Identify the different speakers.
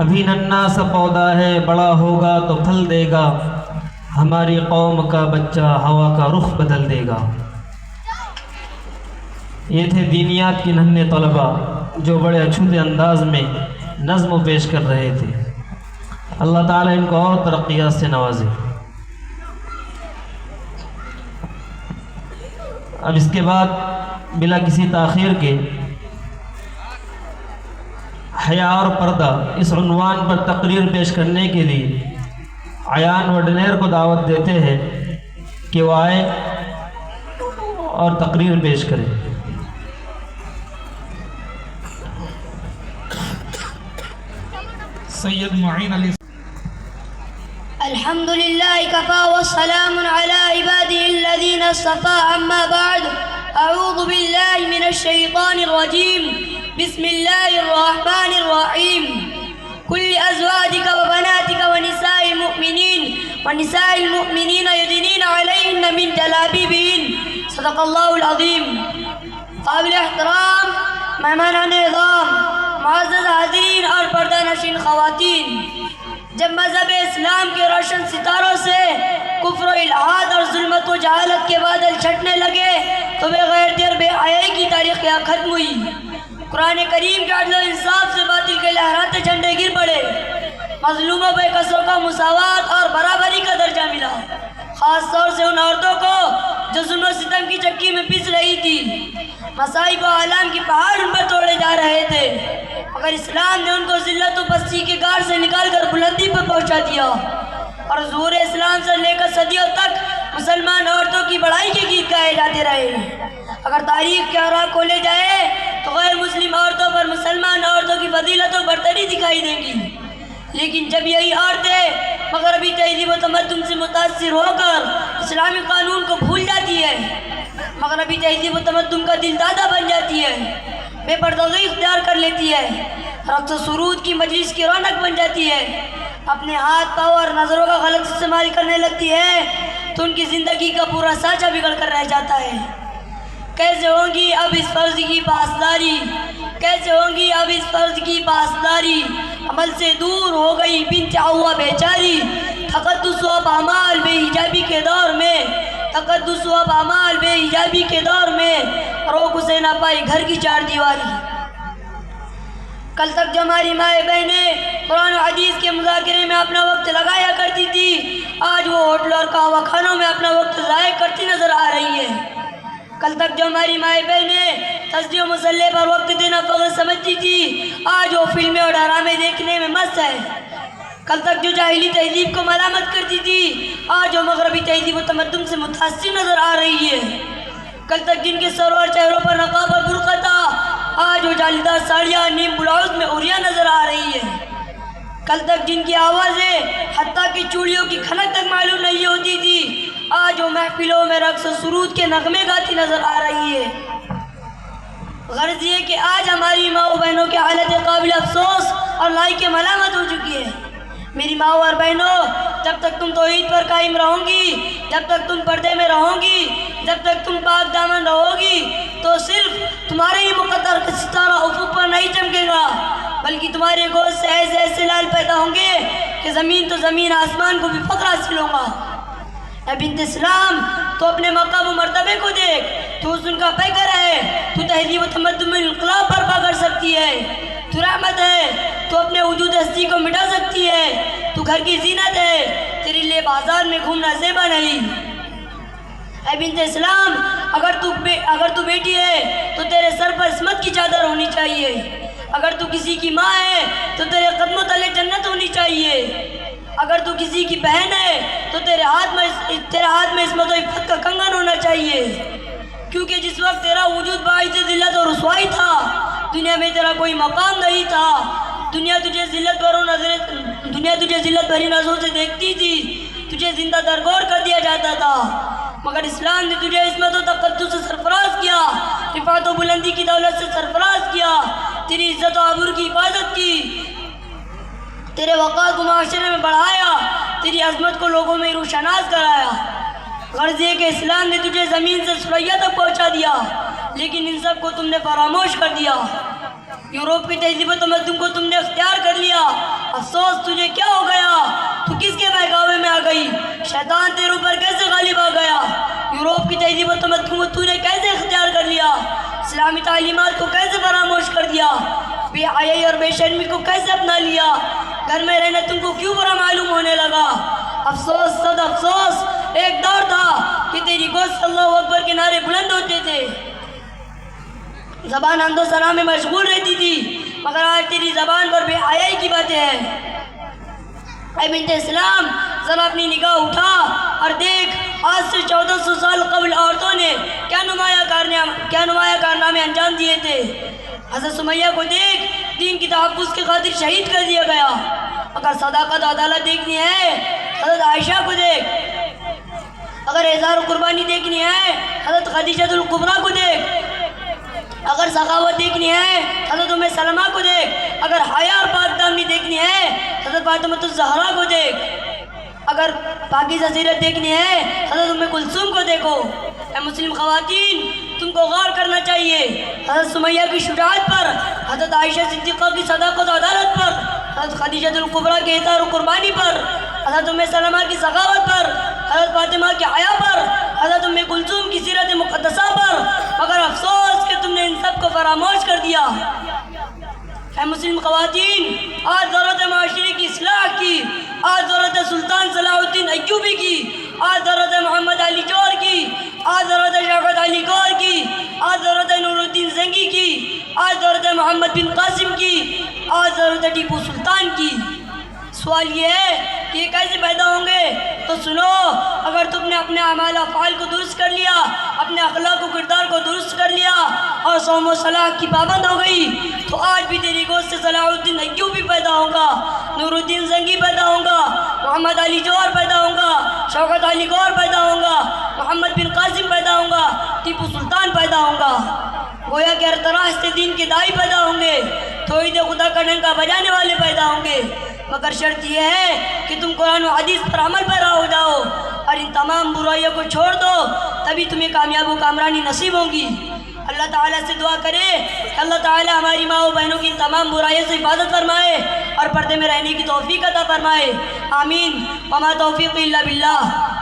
Speaker 1: ابھی ننھا سا پودا ہے، بڑا ہوگا تو پھل دے گا، ہماری قوم کا بچہ ہوا کا رخ بدل دے گا۔ یہ تھے دینیات کی ننھے طلباء جو بڑے اچھوتے انداز میں نظم و پیش کر رہے تھے۔ اللہ تعالیٰ ان کو اور ترقیات سے نوازے۔ اب اس کے بعد بلا کسی تاخیر کے حیا اور پردہ اس عنوان پر تقریر پیش کرنے کے لیے عیان وڈنیر کو دعوت دیتے ہیں کہ وہ آئے اور تقریر پیش کرے۔
Speaker 2: سید معین علی۔
Speaker 3: الحمد للہ کفا والسلام علی عباده الذین اصطفى، اما بعد اعوذ باللہ من الشیطان الرجیم، بسم اللہ الرحمن الرحیم۔ کل ازواجک وبناتک ونساء المؤمنین یدنین علیہن من جلابیبہن، صدق اللہ العظیم۔ قابل احترام مہمانان نظام، معزز حاضرین اور پردہ نشین خواتین، جب مذہب اسلام کے روشن ستاروں سے کفر و الحاد اور ظلمت و جہالت کے بادل چھٹنے لگے تو بغیر دیر بے حیائی کی تاریخ یہاں ختم ہوئی۔ قرآن کریم کے عدل و انصاف سے باطل کے لہراتے جھنڈے گر پڑے، مظلوموں بے قصروں کو مساوات اور برابری کا درجہ ملا، خاص طور سے ان عورتوں کو جو ظلم و ستم کی چکی میں پس رہی تھی۔ مصائب و آلام کی پہاڑ ان پر توڑے جا رہے تھے، مگر اسلام نے ان کو ذلت و پستی کے غار سے نکال کر بلندی پر پہنچا دیا، اور ظہور اسلام سے لے کر صدیوں تک مسلمان عورتوں کی بڑائی کے گیت گائے جاتے رہے۔ اگر تاریخ کے اوراق کھولے جائے تو غیر مسلم عورتوں پر مسلمان عورتوں کی فضیلت و برتری دکھائی دیں گی، لیکن جب یہی عورتیں مغربی تہذیب و تمدن سے متاثر ہو کر اسلامی قانون کو بھول جاتی ہے، مغربی تہذیب و تمدن کا دل دادا بن جاتی ہے، بے پردگی اختیار کر لیتی ہے، رقص و سرود کی مجلس کی رونق بن جاتی ہے، اپنے ہاتھ پاؤں اور نظروں کا غلط استعمال کرنے لگتی ہے، تو ان کی زندگی کا پورا سانچہ بگڑ کر رہ جاتا ہے۔ کیسے ہوں گی اب اس فرض کی پاسداری، کیسے ہوں گی اب اس فرض کی پاسداری، عمل سے دور ہو گئی بنت عوا بیچاری، تقدس و اعمال بے حجابی کے دور میں، تقدس و اعمال بے حجابی کے دور میں، روک اسے نہ پائی گھر کی چار دیواری۔ کل تک جو ہماری مائیں بہنیں قرآن و حدیث کے مذاکرے میں اپنا وقت لگایا کرتی تھی، آج وہ ہوٹل اور قہوہ خانوں میں اپنا وقت ضائع کرتی نظر آ رہی ہے۔ کل تک جو ہماری مائیں بہنیں تسبیح و مصلی پر وقت دینا فخر سمجھتی تھی، آج وہ فلمیں اور ڈرامے دیکھنے میں مست ہے۔ کل تک جو جاہلی تہذیب کو ملامت کرتی تھی، آج وہ مغربی تہذیب و تمدن سے متاثر نظر آ رہی ہے۔ کل تک جن کے سروں اور چہروں پر نقاب اور برقع تھا، آج وہ جالیدار ساڑیاں نیم بلاؤز میں عریاں نظر آ رہی ہے۔ کل تک جن کی آوازیں حتیٰ کہ چوڑیوں کی کھنک تک معلوم نہیں ہوتی تھی، آج وہ محفلوں میں رقص و سرود کے نغمے گاتی نظر آ رہی ہے۔ غرض یہ کہ آج ہماری ماؤں بہنوں کی حالت قابل افسوس اور لائق ملامت ہو چکی ہے۔ میری ماؤں اور بہنوں، جب تک تم توحید پر قائم رہوں گی، جب تک تم پردے میں رہو گی، جب تک تم پاک دامن رہو گی، تو صرف تمہارے ہی مقدر کا ستارہ افق پر نہیں چمکے گا، بلکہ تمہارے گوشت سے ایسے ایسے لال پیدا ہوں گے کہ زمین تو زمین آسمان کو بھی فخر حاصل ہوگا۔ اے بنت اسلام، تو اپنے مقام و مرتبے کو دیکھ، تو حسن کا پیکر ہے، تو تہذیب و تمدن میں انقلاب برپا کر سکتی ہے، تو رحمت ہے، تو اپنے وجود ہستی کو مٹا سکتی ہے، تو گھر کی زینت ہے، تیرے لیے بازار میں گھومنا زیبا نہیں۔ اے بنت اسلام، اگر تو بیٹی ہے تو تیرے سر پر عصمت کی چادر ہونی چاہیے، اگر تو کسی کی ماں ہے تو تیرے قدموں تلے جنت ہونی چاہیے، اگر تو کسی کی بہن ہے تو تیرے ہاتھ میں عصمت و عفت کا کنگن ہونا چاہیے، کیونکہ جس وقت تیرا وجود باعث ذلت و رسوائی تھا، دنیا میں تیرا کوئی مقام نہیں تھا، دنیا تجھے ذلت بھری نظروں سے دیکھتی تھی، تجھے زندہ درگور کر دیا جاتا تھا، مگر اسلام نے تجھے عصمت و تقدس سے سرفراز کیا، رفعت و بلندی کی دولت سے سرفراز کیا، تیری عزت و آبرو کی حفاظت کی، تیرے وقار کو معاشرے میں بڑھایا، تیری عظمت کو لوگوں میں روشناس کرایا۔ غرض یہ کہ اسلام نے تجھے زمین سے ثریا تک پہنچا دیا، لیکن ان سب کو تم نے فراموش کر دیا۔ یورپ کی تہذیب و تمدن کو تم نے اختیار کر لیا، افسوس تجھے کیا ہو گیا، تو کس کے بہکاوے میں آ گئی، شیطان تیرے اوپر کیسے غالب آ گیا، یوروپ کی تہذیب و تمدن کو تو نے کیسے اختیار کر لیا، اسلامی تعلیمات کو کیسے فراموش کر دیا، بے حیائی اور بے شرمی کو کیسے اپنا لیا، گھر میں رہنا تم کو کیوں برا معلوم ہونے لگا۔ افسوس صد افسوس، ایک دور تھا کہ تیری گوشت اللہ اکبر کے نعرے بلند ہوتے تھے، زبان حمد و ثنا میں مشغول رہتی تھی، مگر آج تیری زبان پر بے حیائی کی باتیں ہیں۔ اے بنت اسلام، ذرا اپنی نگاہ اٹھا اور دیکھ، آج سے 1400 سال قبل عورتوں نے کیا نمایاں کارنامے انجام دیے تھے۔ حضرت سمیہ کو دیکھ، دین کی تحفظ کی خاطر شہید کر دیا گیا۔ اگر صداقت و عدالت دیکھنی ہے، حضرت عائشہ کو دیکھ، اگر اظہار و قربانی دیکھنی ہے، حضرت خدیجہ الکبریٰ کو دیکھ، اگر سخاوت دیکھنی ہے، حضرت ام سلمہ کو دیکھ، اگر حیا اور پاک دامنی دیکھنی ہے، حضرت فاطمہ الزہرا کو دیکھ، اگر پاکیزہ سیرت دیکھنی ہے، حضرت ام کلثوم کو دیکھو۔ اے مسلم خواتین، تم کو غور کرنا چاہیے، حضرت سمیہ کی شجاعت پر، حضرت عائشہ صدیقہ کی صداقت و عدالت پر، حضرت خدیجہ الکبریٰ کے اظہار و قربانی پر، حضرت ام سلمہ کی سخاوت پر، حضرت فاطمہ کے حیا پر، حضرت ام کلثوم کی سیرت مقدسہ پر، مگر افسوس کہ تم نے ان سب کو فراموش کر دیا۔ اے مسلم خواتین، آج ضرورت ہے معاشرے کی اصلاح کی، آج ضرورت ہے سلطان صلاح الدین ایوبی کی، آج ضرورت ہے محمد علی جوہر کی، آج ضرورت ہے شوکت علی گور کی، آج ضرورت ہے نور الدین زنگی کی، آج ضرورت ہے محمد بن قاسم کی، آج ضرورت ہے ٹیپو سلطان کی۔ سوال یہ ہے کہ یہ کیسے پیدا ہوں گے؟ تو سنو، اگر تم نے اپنے اعمال و افعال کو درست کر لیا، اپنے اخلاق و کردار کو درست کر لیا اور صوم و صلاۃ کی پابند ہو گئی، تو آج بھی تیری گوشت سے صلاح الدین ایوبی پیدا ہوگا، نور الدین زنگی پیدا ہوگا، محمد علی جوہر پیدا ہوگا، شوکت علی گور پیدا ہوگا، محمد بن قاسم پیدا ہوگا، ٹیپو سلطان پیدا ہوگا۔ گویا کہ ہر طرح سے دین کے داعی پیدا ہوں گے، توحید خدا کا ڈنکا بجانے والے پیدا ہوں گے، مگر شرط یہ ہے کہ تم قرآن و حدیث پر عمل پیرا ہو جاؤ اور ان تمام برائیوں کو چھوڑ دو، تبھی تمہیں کامیاب و کامرانی نصیب ہوگی۔ اللہ تعالیٰ سے دعا کرے کہ اللہ تعالیٰ ہماری ماں و بہنوں کی ان تمام برائیوں سے حفاظت فرمائے اور پردے میں رہنے کی توفیق عطا فرمائے، آمین۔ وما توفیق الا باللہ۔